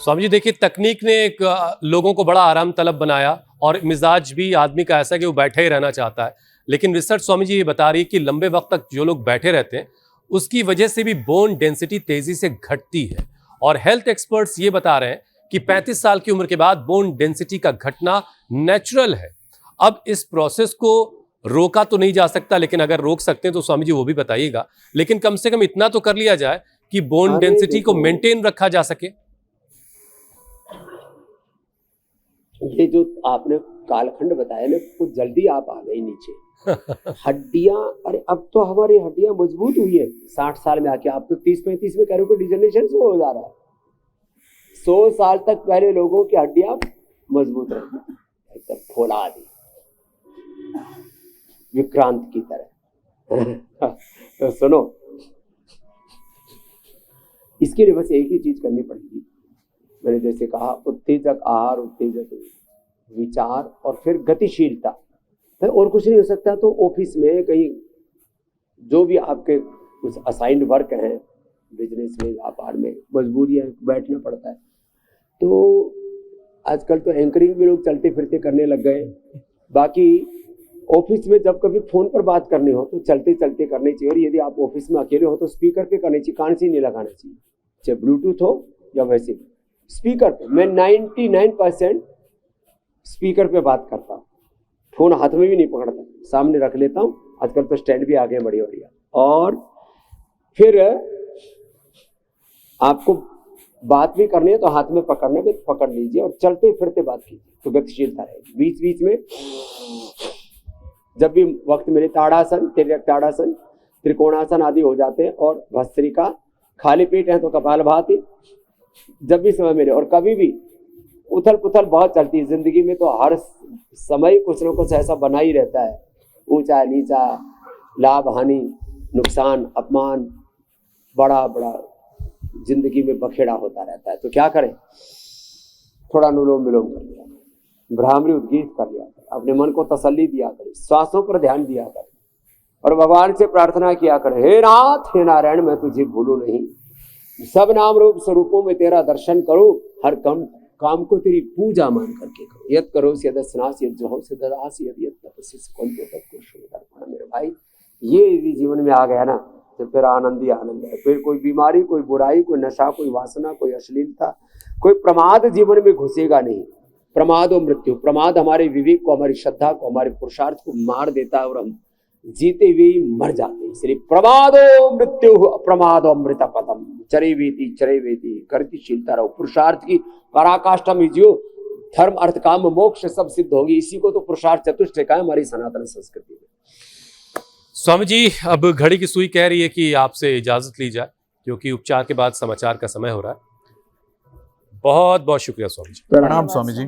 स्वामी जी देखिए, तकनीक ने एक लोगों को बड़ा आराम तलब बनाया और मिजाज भी आदमी का ऐसा है कि वो बैठे ही रहना चाहता है। लेकिन रिसर्च स्वामी जी ये बता रही है कि लंबे वक्त तक जो लोग बैठे रहते हैं उसकी वजह से भी बोन डेंसिटी तेजी से घटती है। और हेल्थ एक्सपर्ट्स ये बता रहे हैं कि 35 साल की उम्र के बाद बोन डेंसिटी का घटना नेचुरल है। अब इस प्रोसेस को रोका तो नहीं जा सकता, लेकिन अगर रोक सकते हैं तो स्वामी जी वो भी बताइएगा। लेकिन कम से कम इतना तो कर लिया जाए कि बोन डेंसिटी को मेंटेन रखा जा सके। ये जो आपने कालखंड बताया ना, कुछ जल्दी आप आ गए नीचे। हड्डियां, अरे अब तो हमारी हड्डियां मजबूत हुई है 60 साल में आके। आप तो 30-35 में कह रहे हो कि डिजनरेशन शुरू हो जा रहा है। 100 साल तक पहले लोगों की हड्डियां मजबूत रही, एकदम फौलाद विक्रांत की तरह। तो सुनो, इसके लिए बस एक ही चीज करनी पड़ेगी। मैंने जैसे कहा, उत्तेजक आहार, उत्तेजक विचार और फिर गतिशीलता। और कुछ नहीं हो सकता तो ऑफिस में कहीं जो भी आपके कुछ असाइंड वर्क हैं, बिजनेस में, व्यापार में, मजबूरी है, बैठना पड़ता है। तो आजकल तो एंकरिंग भी लोग चलते फिरते करने लग गए। बाकी ऑफिस में जब कभी फोन पर बात करनी हो तो चलते चलते करनी चाहिए। और यदि आप ऑफिस में अकेले हो तो स्पीकर पे करनी चाहिए, कान से नहीं लगाना चाहिए, चाहे ब्लूटूथ हो या वैसे भी स्पीकर पे। मैं 99% स्पीकर पे बात करता हूँ, फोन हाथ में भी नहीं पकड़ता, सामने रख लेता हूँ। आजकल तो स्टैंड भी आगे बढ़िया बढ़िया। और फिर आपको बात भी करनी है तो हाथ में पकड़ने में पकड़ लीजिए और चलते फिरते बात कीजिए तो गतिशीलता रहेगी। बीच बीच में जब भी वक्त मिले ताड़ासन, तिर्यक ताड़ासन, त्रिकोणासन आदि हो जाते हैं। और भस्त्रिका, खाली पेट है तो कपालभाति, जब भी समय मिले। और कभी भी उथल पुथल बहुत चलती है जिंदगी में, तो हर समय कुछ ना कुछ ऐसा बना ही रहता है, ऊंचा नीचा, लाभ हानि, नुकसान, अपमान, बड़ा बड़ा जिंदगी में बखेड़ा होता रहता है। तो क्या करें, थोड़ा अनुलोम विलोम कर लिया, भ्रामरी उद्गीत कर लिया, अपने मन को तसल्ली दिया करें, श्वासों पर ध्यान दिया करें और भगवान से प्रार्थना किया करें, हे नाथ हे नारायण मैं तुझे भूलूं नहीं, सब नाम रूप स्वरूपों में तेरा दर्शन करो, हर काम को तेरी पूजा मान करके करो। यद करो यद स्नास यद जो से ददास यद यद तपस्या से कौन तक को। मेरे भाई, ये यदि जीवन में आ गया ना तो फिर आनंद ही आनंद है। फिर कोई बीमारी, कोई बुराई, कोई नशा, कोई वासना, कोई अश्लीलता, कोई प्रमाद जीवन में घुसेगा नहीं। प्रमाद और मृत्यु, प्रमाद हमारे विवेक को, हमारी श्रद्धा को, हमारे पुरुषार्थ को मार देता है और हम जीते हुए ही मर जाते हैं। इसलिए प्रमादो मृत्यु अप्रमादो अमृत पदम, चरे वेती गतिशीलता रहो। पुरुषार्थ की पराकाष्ठा में जियो, धर्म अर्थ काम मोक्ष सब सिद्ध होगी। इसी को तो पुरुषार्थ चतुष्टय का है हमारी सनातन संस्कृति में। स्वामी जी, अब घड़ी की सुई कह रही है कि आपसे इजाजत ली जाए, क्योंकि उपचार के बाद समाचार का समय हो रहा है। बहुत बहुत शुक्रिया स्वामी जी। प्रणाम स्वामी जी।